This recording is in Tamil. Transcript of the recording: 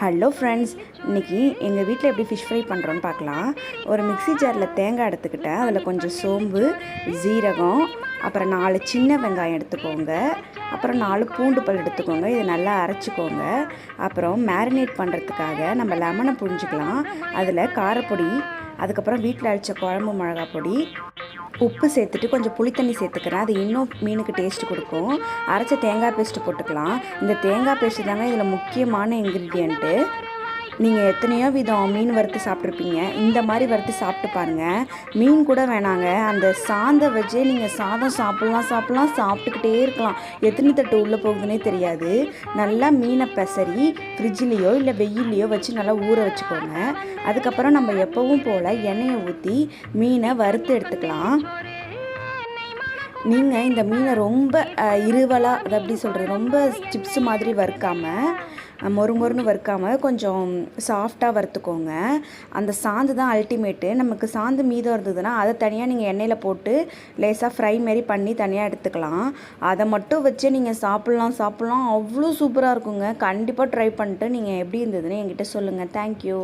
ஹலோ ஃப்ரெண்ட்ஸ், இன்றைக்கி எங்கள் வீட்டில் எப்படி ஃபிஷ் ஃப்ரை பண்ணுறோன்னு பார்க்கலாம். ஒரு மிக்ஸி ஜாரில் தேங்காய் எடுத்துக்கிட்டேன். அதில் கொஞ்சம் சோம்பு, ஜீரகம், அப்புறம் 4 சின்ன வெங்காயம் எடுத்துக்கோங்க. அப்புறம் 4 பூண்டு பல் எடுத்துக்கோங்க. இதை நல்லா அரைச்சிக்கோங்க. அப்புறம் மேரினேட் பண்ணுறதுக்காக நம்ம லெமனை புழிஞ்சிக்கலாம். அதில் காரப்பொடி, அதுக்கப்புறம் வீட்டில் அரைச்ச குழம்பு மிளகாய் பொடி, உப்பு சேர்த்துட்டு கொஞ்சம் புளித்தண்ணி சேர்த்துக்கிறேன். அது இன்னும் மீனுக்கு டேஸ்ட் கொடுக்கும். அரைச்ச தேங்காய் பேஸ்ட்டு போட்டுக்கலாம். இந்த தேங்காய் பேஸ்ட்டு தாங்க இதில் முக்கியமான இன்க்ரீடியண்ட்டு. நீங்கள் எத்தனையோ விதம் மீன் வறுத்து சாப்பிட்ருப்பீங்க. இந்த மாதிரி வறுத்து சாப்பிட்டு பாருங்கள். மீன் கூட வேணாங்க, அந்த சாந்தை வச்சே நீங்கள் சாதம் சாப்பிட்லாம் சாப்பிட்டுக்கிட்டே இருக்கலாம். எத்தனை தட்டு உள்ளே போகுதுன்னே தெரியாது. நல்லா மீனை பெசரி ஃப்ரிட்ஜ்லேயோ இல்லை வெயில்லையோ வச்சு நல்லா ஊற வச்சுக்கோங்க. அதுக்கப்புறம் நம்ம எப்பவும் போல் எண்ணெயை ஊற்றி மீனை வறுத்து எடுத்துக்கலாம். நீங்கள் இந்த மீனை ரொம்ப இருவலாக, அதை எப்படி சொல்கிறது, ரொம்ப சிப்ஸ் மாதிரி வறுக்காமல், மொறுமொறுன்னு வறுக்காமல் கொஞ்சம் சாஃப்டாக வறுத்துக்கோங்க. அந்த சாந்து தான் அல்டிமேட்டு. நமக்கு சாந்து மீதம் இருந்ததுன்னா அதை தனியாக நீங்கள் எண்ணெயில் போட்டு லேசாக ஃப்ரை மாரி பண்ணி தனியாக எடுத்துக்கலாம். அதை மட்டும் வச்சு நீங்கள் சாப்பிட்லாம். அவ்வளோ சூப்பராக இருக்குங்க. கண்டிப்பாக ட்ரை பண்ணிட்டு நீங்கள் எப்படி இருந்ததுன்னு என்கிட்ட சொல்லுங்கள். தேங்க்யூ.